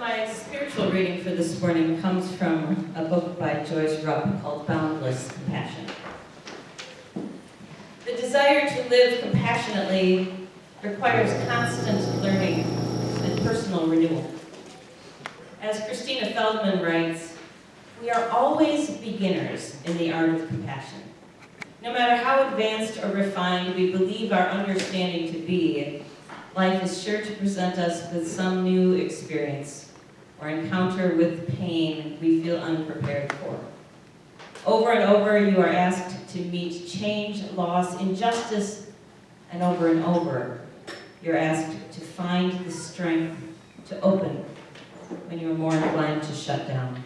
my spiritual reading for this morning comes from a book by Joyce Rupp called Boundless Compassion. The desire to live compassionately requires constant learning and personal renewal. As Christina Feldman writes, we are always beginners in the art of compassion. No matter how advanced or refined we believe our understanding to be, life is sure to present us with some new experience or encounter with pain we feel unprepared for. Over and over, you are asked to meet change, loss, injustice, and over, you're asked to find the strength to open when you're more inclined to shut down.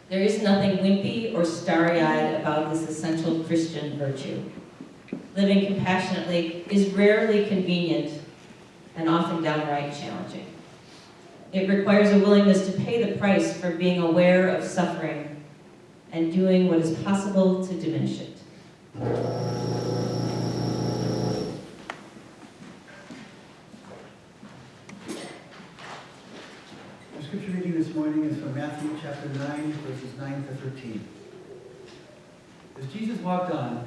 There is nothing wimpy or starry-eyed about this essential Christian virtue. Living compassionately is rarely convenient and often downright challenging. It requires a willingness to pay the price for being aware of suffering and doing what is possible to diminish it. The scripture reading this morning is from Matthew chapter 9, verses 9 to 13. As Jesus walked on,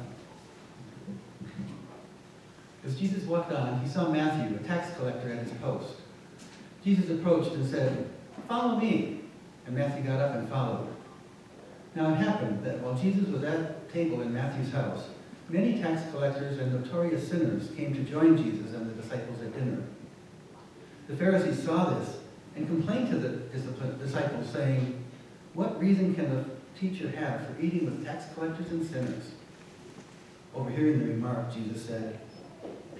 he saw Matthew, a tax collector, at his post. Jesus approached and said, "Follow me." And Matthew got up and followed. Now it happened that while Jesus was at table in Matthew's house, many tax collectors and notorious sinners came to join Jesus and the disciples at dinner. The Pharisees saw this and complained to the disciples, saying, "What reason can the teacher have for eating with tax collectors and sinners?" Overhearing the remark, Jesus said,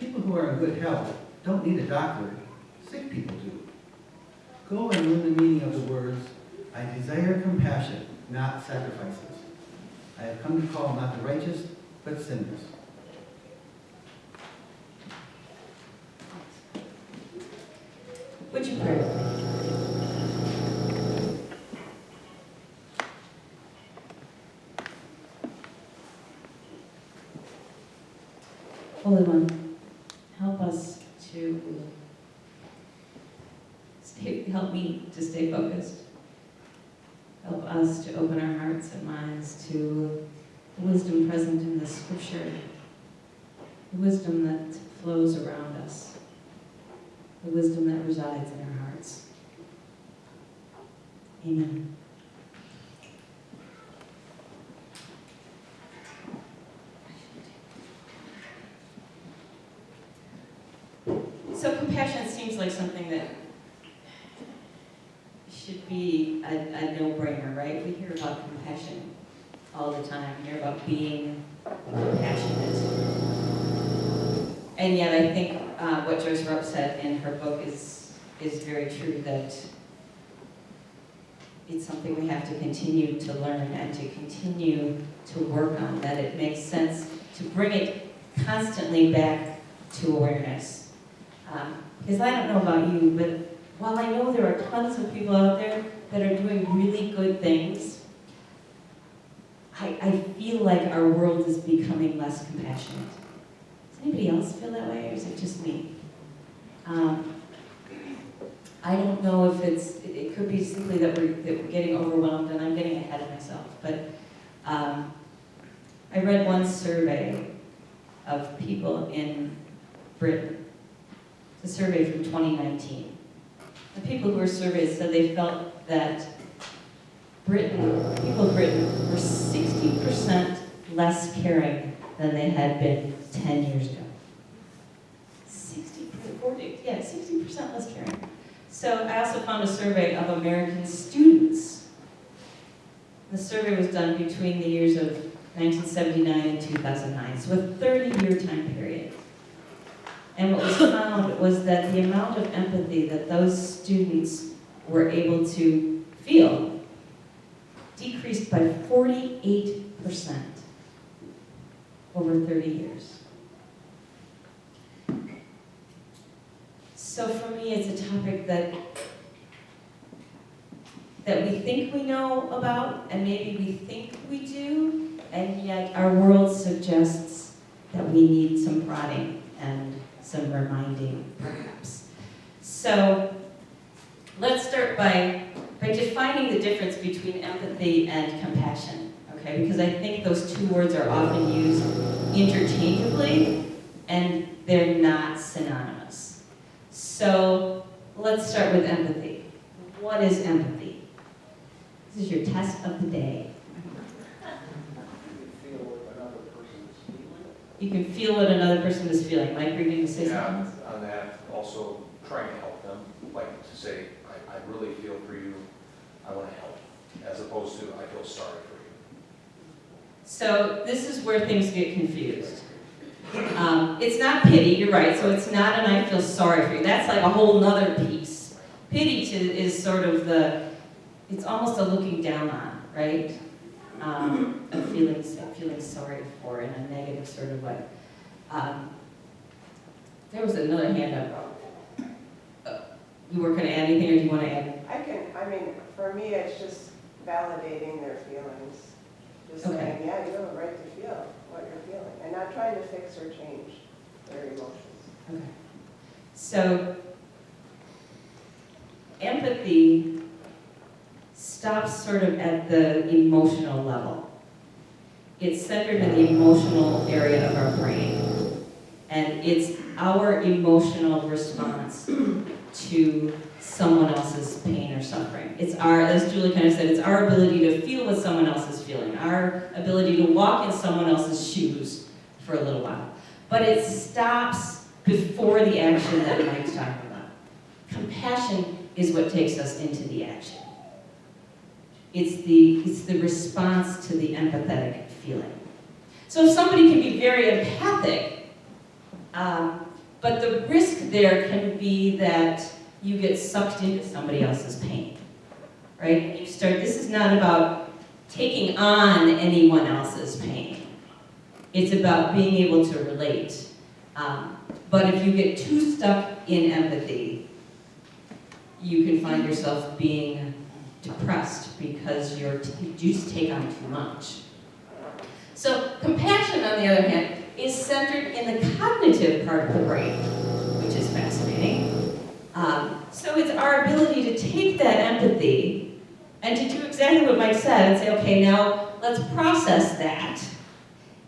"People who are in good health don't need a doctor. Sick people do. Go and learn the meaning of the words, 'I desire compassion, not sacrifices.' I have come to call not the righteous, but sinners." Would you pray with me? Holy One, help us to help me to stay focused. Help us to open our hearts and minds to the wisdom present in the scripture, the wisdom that flows around us, the wisdom that resides in our hearts. Amen. So compassion seems like something that should be a no-brainer, right? We hear about compassion all the time. We hear about being compassionate. And yet I think what Joyce Rupp said in her book is very true, that it's something we have to continue to learn and to continue to work on, that it makes sense to bring it constantly back to awareness. Because I don't know about you, but while I know there are tons of people out there that are doing really good things, I feel like our world is becoming less compassionate. Does anybody else feel that way, or is it just me? I don't know if it could be simply that we're getting overwhelmed and I'm getting ahead of myself, but I read one survey of people in Britain. It's a survey from 2019. The people who were surveyed said they felt that people of Britain were 60% less caring than they had been 10 years ago. 60% less caring. So I also found a survey of American students. The survey was done between the years of 1979 and 2009, so a 30-year time period. And what was found was that the amount of empathy that those students were able to feel decreased by 48% over 30 years. So for me, it's a topic that we think we know about, and maybe we think we do, and yet our world suggests that we need some prodding and some reminding, perhaps. So let's start start by defining the difference between empathy and compassion, okay? Because I think those two words are often used interchangeably, and they're not synonymous. So let's start with empathy. What is empathy? This is your test of the day. You can feel what another person is feeling. Mike, were you going to say something? On that, also trying to help them, like to say, I really feel for you, I want to help, as opposed to, I feel sorry for you. So this is where things get confused. It's not pity, you're right, so it's not an I feel sorry for you. That's like a whole nother piece. Pity is sort of it's almost a looking down on, right? A feeling sorry for in a negative sort of way. There was another hand up. You were going to add anything, or do you want to add? For me, it's just validating their feelings. Just Okay. saying, yeah, you have a right to feel what you're feeling, and not trying to fix or change their emotions. Okay. So, empathy stops sort of at the emotional level. It's centered in the emotional area of our brain. And it's our emotional response to someone else's pain or suffering. It's as Julie kind of said, it's our ability to feel what someone else is feeling, our ability to walk in someone else's shoes for a little while. But it stops before the action that Mike's talking about. Compassion is what takes us into the action. It's the response to the empathetic feeling. So if somebody can be very empathic, but the risk there can be that you get sucked into somebody else's pain, right? This is not about taking on anyone else's pain. It's about being able to relate. But if you get too stuck in empathy, you can find yourself being depressed because you just take on too much. So compassion, on the other hand, is centered in the cognitive part of the brain, which is fascinating. So it's our ability to take that empathy and to do exactly what Mike said and say, okay, now let's process that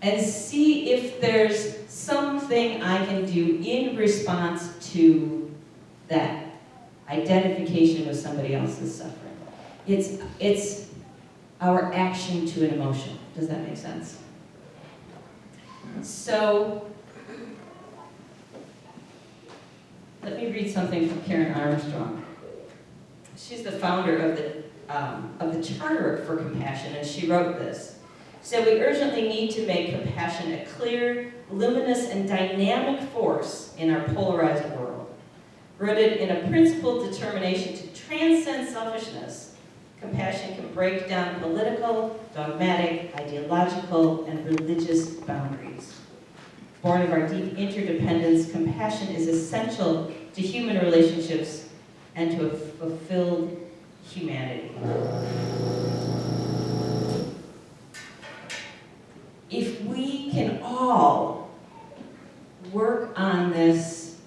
and see if there's something I can do in response to that identification with somebody else's suffering. It's our action to an emotion. Does that make sense? So, let me read something from Karen Armstrong. She's the founder of the Charter for Compassion, and she wrote this. So we urgently need to make compassion a clear, luminous, and dynamic force in our polarized world. Rooted in a principled determination to transcend selfishness, compassion can break down political, dogmatic, ideological, and religious boundaries. Born of our deep interdependence, compassion is essential to human relationships and to a fulfilled humanity. If we can all work on this,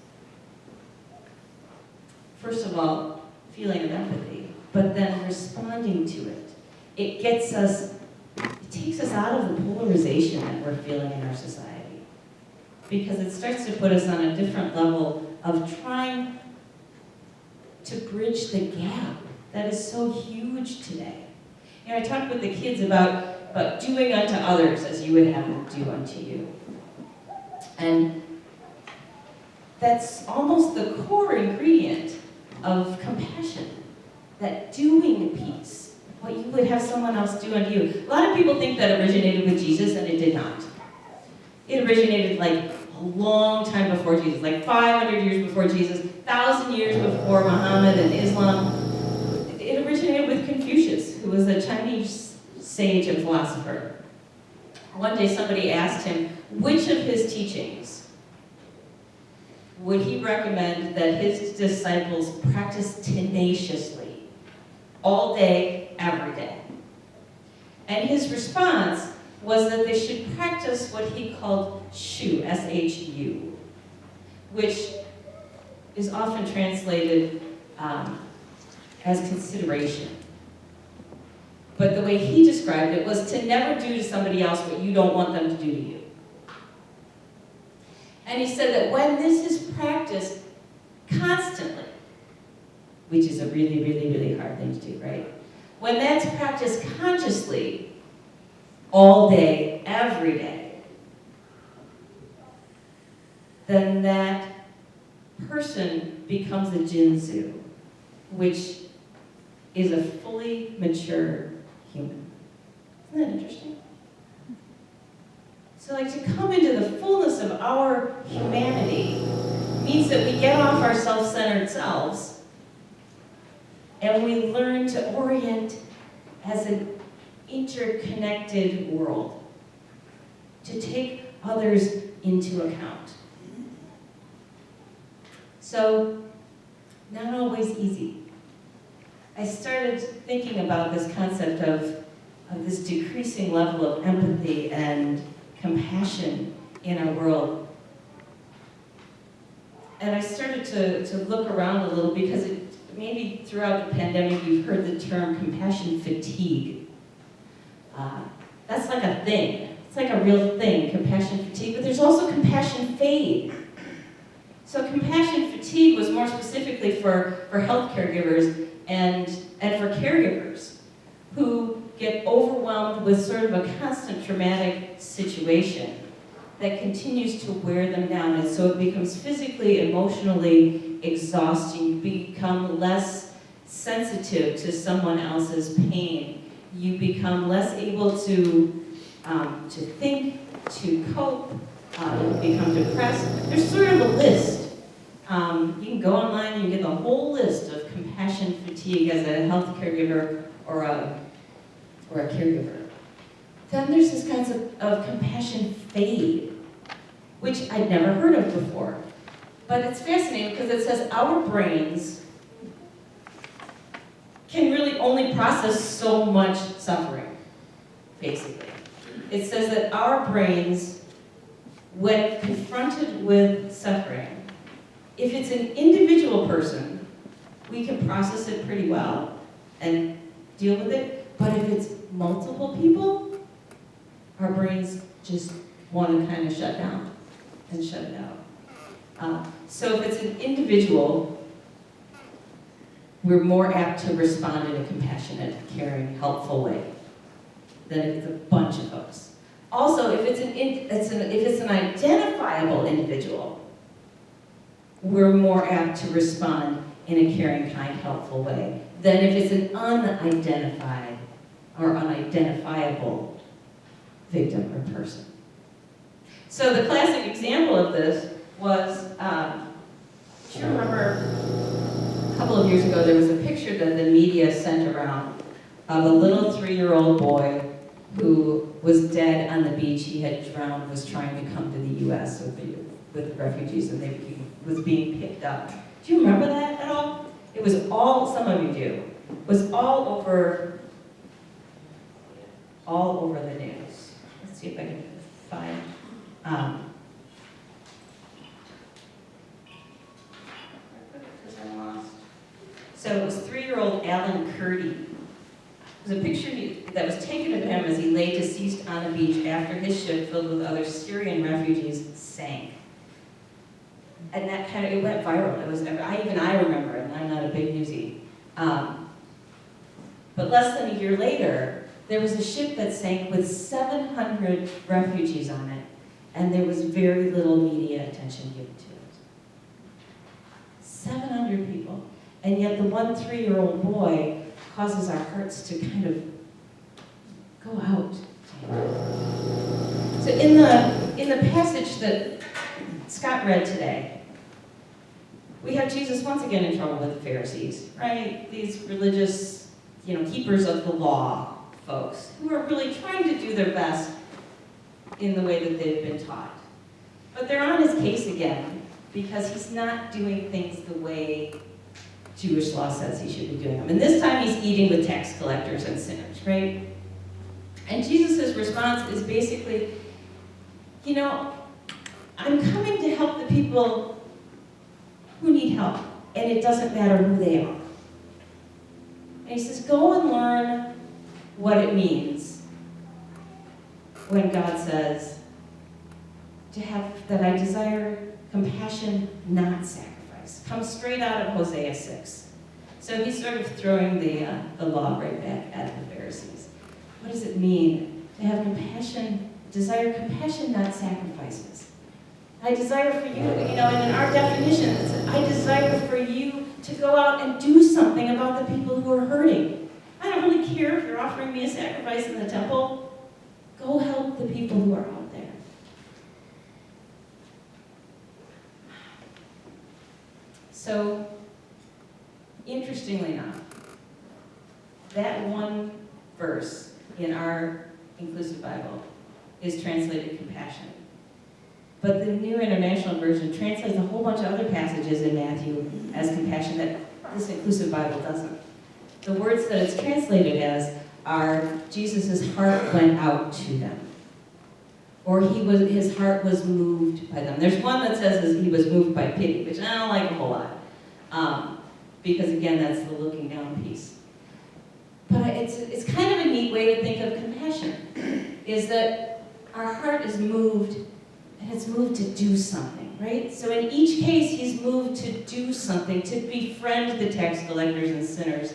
first of all, feeling of empathy, but then responding to it, it takes us out of the polarization that we're feeling in our society. Because it starts to put us on a different level of trying to bridge the gap that is so huge today. You know, I talked with the kids about doing unto others as you would have them do unto you. And that's almost the core ingredient of compassion, that doing piece, what you would have someone else do unto you. A lot of people think that originated with Jesus, and it did not. It originated like a long time before Jesus, like 500 years before Jesus, 1,000 years before Muhammad and Islam. It originated with Confucius, who was a Chinese sage and philosopher. One day somebody asked him which of his teachings would he recommend that his disciples practice tenaciously, all day, every day. And his response was that they should practice what he called shu, S-H-U, which is often translated as consideration. But the way he described it was to never do to somebody else what you don't want them to do to you. And he said that when this is practiced constantly, which is a really, really, really hard thing to do, right? When that's practiced consciously, all day, every day, then that person becomes a jinzu, which is a fully mature human. Isn't that interesting? So like to come into the fullness of our humanity means that we get off our self-centered selves and we learn to orient as an interconnected world, to take others into account. So, not always easy. I started thinking about this concept of this decreasing level of empathy and compassion in our world. And I started to look around a little because maybe throughout the pandemic you've heard the term compassion fatigue. That's like a thing. It's like a real thing, compassion fatigue, but there's also compassion fade. So compassion fatigue was more specifically for health caregivers and for caregivers who get overwhelmed with sort of a constant traumatic situation that continues to wear them down. And so it becomes physically, emotionally exhausting. You become less sensitive to someone else's pain. You become less able to think, to cope, you become depressed. There's sort of a list. You can go online and you get the whole list of compassion fatigue as a health caregiver or a caregiver. Then there's this concept of compassion fade, which I'd never heard of before. But it's fascinating because it says our brains can really only process so much suffering, basically. It says that our brains, when confronted with suffering, if it's an individual person, we can process it pretty well and deal with it. But if it's multiple people, our brains just want to kind of shut down and shut it out. So if it's an individual, we're more apt to respond in a compassionate, caring, helpful way than if it's a bunch of folks. Also, if it's an identifiable individual, we're more apt to respond in a caring, kind, helpful way than if it's an unidentified or unidentifiable victim or person. So the classic example of this was, do you remember a couple of years ago there was a picture that the media sent around of a little 3-year-old boy who was dead on the beach. He had drowned, was trying to come to the US with refugees, and he was being picked up. Do you remember that at all? It was all, some of you do, it was all over the news. Let's see if I can find. Because I lost. So it was 3-year-old Alan Kurdi. It was a picture that was taken of him as he lay deceased on a beach after his ship filled with other Syrian refugees sank. And that kind of, it went viral. It was, I remember it, and I'm not a big newsie. But less than a year later, there was a ship that sank with 700 refugees on it, and there was very little media attention given to it. 700 people. And yet the 3-year-old boy causes our hearts to kind of go out. So in the passage that Scott read today, we have Jesus once again in trouble with the Pharisees, right? These religious, keepers of the law folks who are really trying to do their best in the way that they've been taught. But they're on his case again because he's not doing things the way Jewish law says he should be doing them. And this time he's eating with tax collectors and sinners, right? And Jesus' response is basically, I'm coming to help the people who need help, and it doesn't matter who they are. And he says, go and learn what it means when God says to have that I desire compassion, not sacrifice. Comes straight out of Hosea 6. So he's sort of throwing the law right back at the Pharisees. What does it mean to have compassion, desire compassion, not sacrifices? I desire for you, and in our definition, I desire for you to go out and do something about the people who are hurting. I don't really care if you're offering me a sacrifice in the temple. Go help the people who are out there. So, interestingly enough, that one verse in our Inclusive Bible is translated compassion. But the New International Version translates a whole bunch of other passages in Matthew as compassion that this Inclusive Bible doesn't. The words that it's translated as are, Jesus' heart went out to them. Or his heart was moved by them. There's one that says he was moved by pity, which I don't like a whole lot. Because again, that's the looking down piece. But it's kind of a neat way to think of compassion, is that our heart is moved, and it's moved to do something, right? So in each case, he's moved to do something, to befriend the tax collectors and sinners,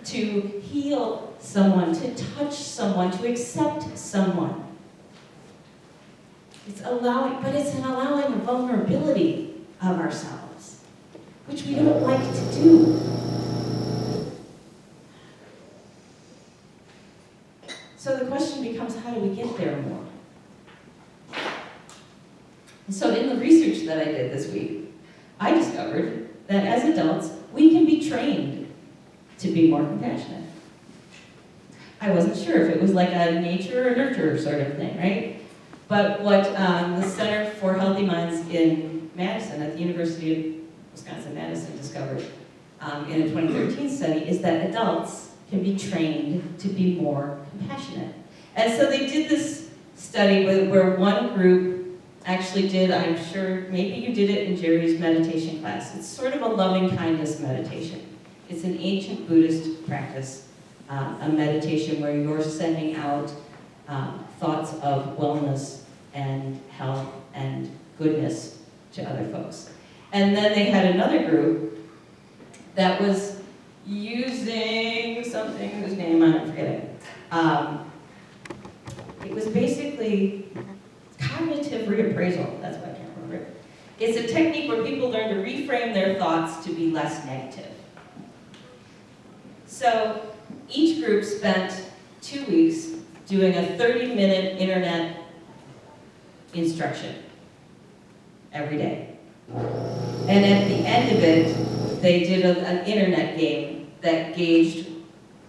to heal someone, to touch someone, to accept someone. It's an allowing vulnerability of ourselves, which we don't like to do. So the question becomes, how do we get there more? So in the research that I did this week, I discovered that as adults, we can be trained to be more compassionate. I wasn't sure if it was like a nature or nurture sort of thing, right? But what the Center for Healthy Minds in Madison, at the University of Wisconsin-Madison, discovered in a 2013 study is that adults can be trained to be more compassionate. And so they did this study where one group actually did, I'm sure maybe you did it in Jerry's meditation class. It's sort of a loving kindness meditation. It's an ancient Buddhist practice, a meditation where you're sending out thoughts of wellness and health and goodness to other folks. And then they had another group that was using something whose name I'm forgetting. It was basically cognitive reappraisal. That's why I can't remember it. It's a technique where people learn to reframe their thoughts to be less negative. So each group spent 2 weeks doing a 30-minute internet instruction every day. And at the end of it, they did an internet game that gauged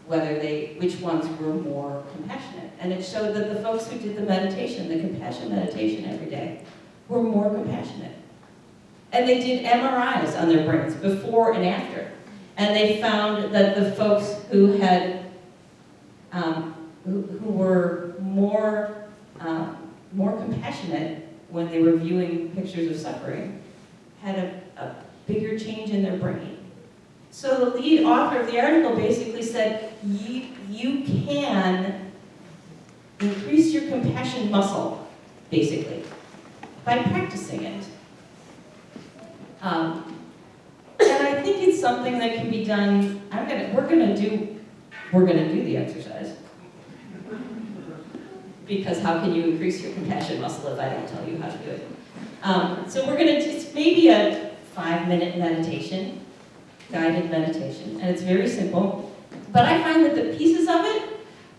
which ones were more compassionate. And it showed that the folks who did the meditation, the compassion meditation every day, were more compassionate. And they did MRIs on their brains before and after. And they found that the folks who had, who were more compassionate when they were viewing pictures of suffering had a bigger change in their brain. So the lead author of the article basically said, you can increase your compassion muscle, basically, by practicing it. And I think it's something that can be done. We're gonna do the exercise. Because how can you increase your compassion muscle if I don't tell you how to do it? So it's maybe a 5-minute meditation, guided meditation, and it's very simple. But I find that the pieces of it,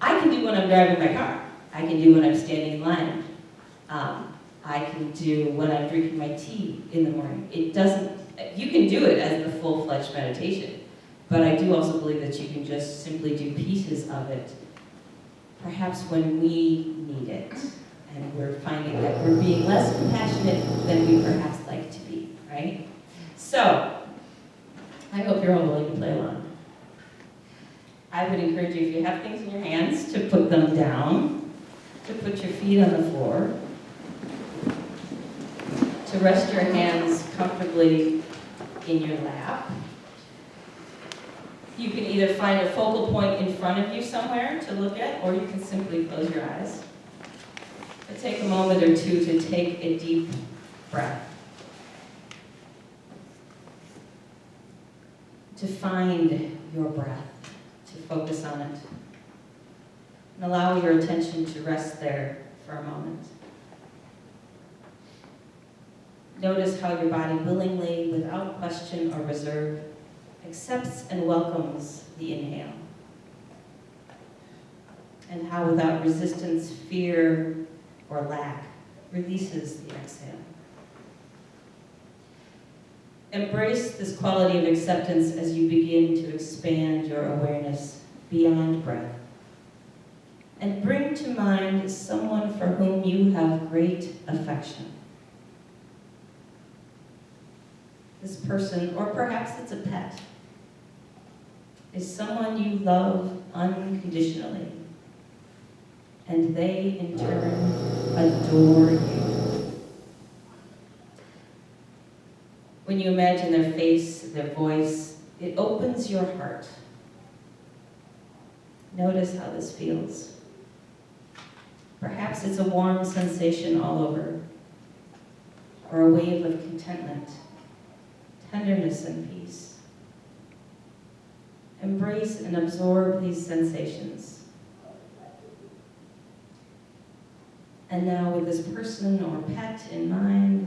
I can do when I'm driving my car. I can do when I'm standing in line. I can do when I'm drinking my tea in the morning. You can do it as the full-fledged meditation, but I do also believe that you can just simply do pieces of it, perhaps when we need it, and we're finding that we're being less compassionate than we perhaps like to be, right? So, I hope you're all willing to play along. I would encourage you, if you have things in your hands, to put them down, to put your feet on the floor, to rest your hands comfortably in your lap. You can either find a focal point in front of you somewhere to look at, or you can simply close your eyes. But take a moment or two to take a deep breath. To find your breath, to focus on it. And allow your attention to rest there for a moment. Notice how your body willingly, without question or reserve, accepts and welcomes the inhale. And how without resistance, fear, or lack, releases the exhale. Embrace this quality of acceptance as you begin to expand your awareness beyond breath. And bring to mind someone for whom you have great affection. This person, or perhaps it's a pet, is someone you love unconditionally, and they in turn adore you. When you imagine their face, their voice, it opens your heart. Notice how this feels. Perhaps it's a warm sensation all over, or a wave of contentment, tenderness, and peace. Embrace and absorb these sensations. And now, with this person or pet in mind,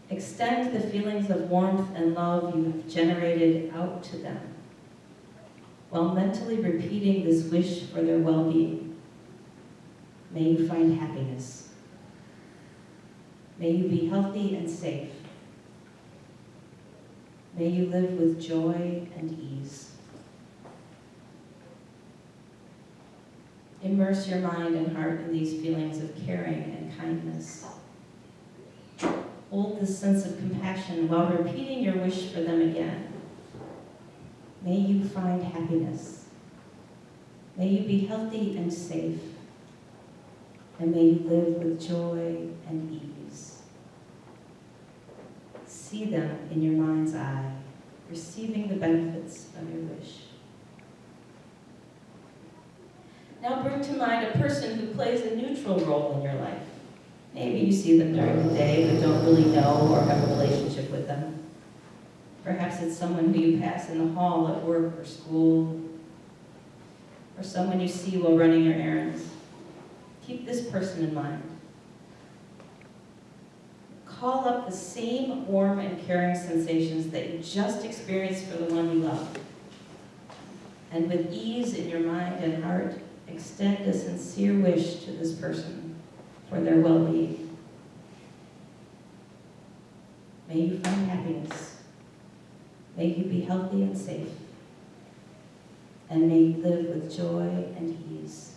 extend the feelings of warmth and love you have generated out to them, while mentally repeating this wish for their well-being. May you find happiness. May you be healthy and safe. May you live with joy and ease. Immerse your mind and heart in these feelings of caring and kindness. Hold this sense of compassion while repeating your wish for them again. May you find happiness. May you be healthy and safe. And may you live with joy and ease. See them in your mind's eye, receiving the benefits of your wish. Now bring to mind a person who plays a neutral role in your life. Maybe you see them during the day but don't really know or have a relationship with them. Perhaps it's someone who you pass in the hall at work or school, or someone you see while running your errands. Keep this person in mind. Call up the same warm and caring sensations that you just experienced for the one you love. And with ease in your mind and heart, extend a sincere wish to this person for their well-being. May you find happiness. May you be healthy and safe. And may you live with joy and ease.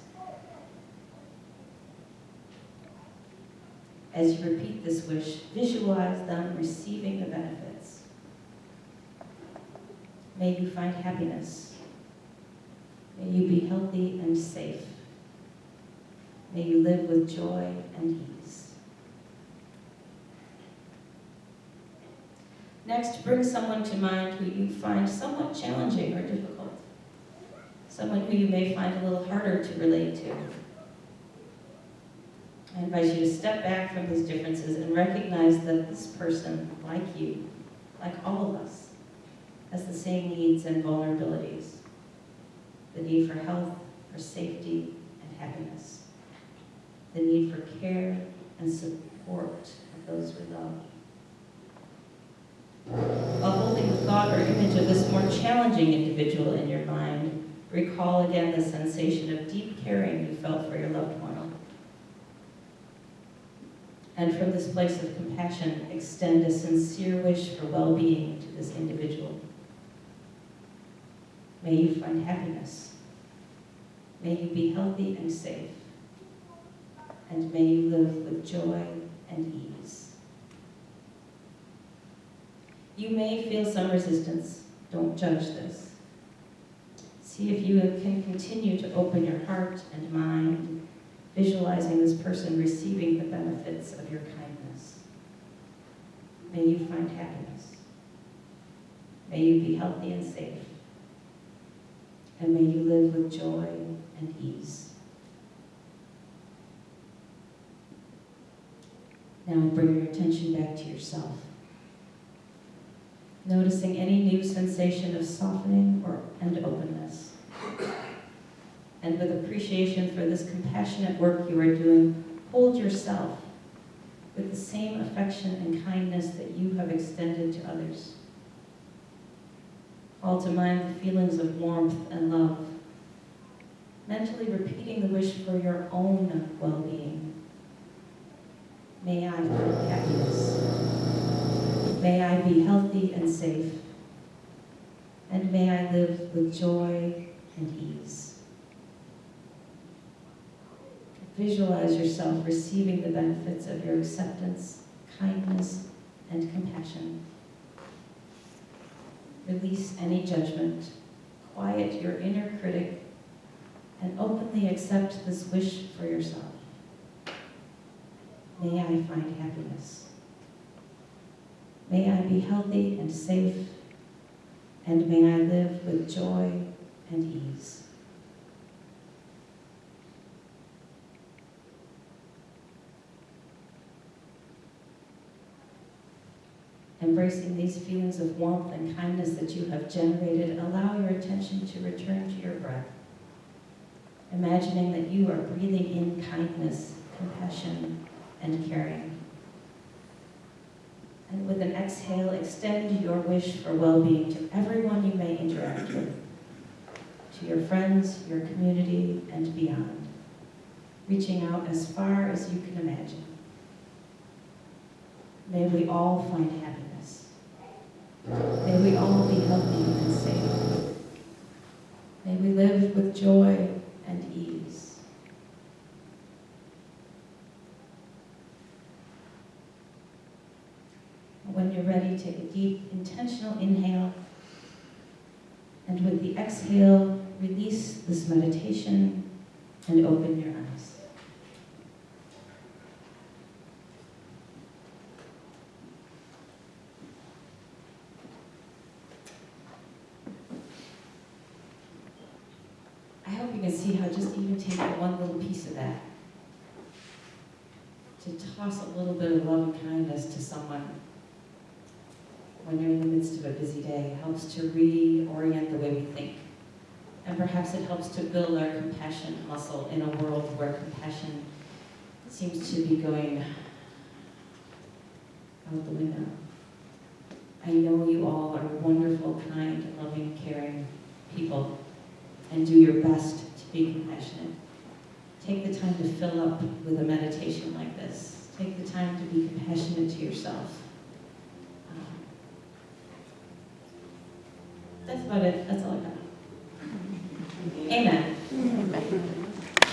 As you repeat this wish, visualize them receiving the benefits. May you find happiness. May you be healthy and safe. May you live with joy and ease. Next, bring someone to mind who you find somewhat challenging or difficult. Someone who you may find a little harder to relate to. I invite you to step back from these differences and recognize that this person, like you, like all of us, has the same needs and vulnerabilities. The need for health, for safety, and happiness. The need for care and support of those we love. While holding the thought or image of this more challenging individual in your mind, recall again the sensation of deep caring you felt for your loved one. And from this place of compassion, extend a sincere wish for well-being to this individual. May you find happiness. May you be healthy and safe. And may you live with joy and ease. You may feel some resistance. Don't judge this. See if you can continue to open your heart and mind, visualizing this person receiving the benefits of your kindness. May you find happiness. May you be healthy and safe. and may you live with joy and ease. Now bring your attention back to yourself, noticing any new sensation of softening and openness. And with appreciation for this compassionate work you are doing, hold yourself with the same affection and kindness that you have extended to others. Call to mind the feelings of warmth and love, mentally repeating the wish for your own well-being. May I find happiness. May I be healthy and safe. And may I live with joy and ease. Visualize yourself receiving the benefits of your acceptance, kindness, and compassion. Release any judgment, quiet your inner critic, and openly accept this wish for yourself. May I find happiness. May I be healthy and safe, and may I live with joy and ease. Embracing these feelings of warmth and kindness that you have generated, allow your attention to return to your breath, imagining that you are breathing in kindness, compassion, and caring. And with an exhale, extend your wish for well-being to everyone you may interact with, to your friends, your community, and beyond, reaching out as far as you can imagine. May we all find happiness. May we all be healthy and safe. May we live with joy and ease. When you're ready, take a deep, intentional inhale. And with the exhale, release this meditation and open your eyes. I hope you can see how just even taking one little piece of that, to toss a little bit of love and kindness to someone when you're in the midst of a busy day, helps to reorient the way we think. And perhaps it helps to build our compassion muscle in a world where compassion seems to be going out the window. I know you all are wonderful, kind, loving, caring people, and do your best to be compassionate. Take the time to fill up with a meditation like this. Take the time to be compassionate to yourself. That's about it. That's all I got. Amen.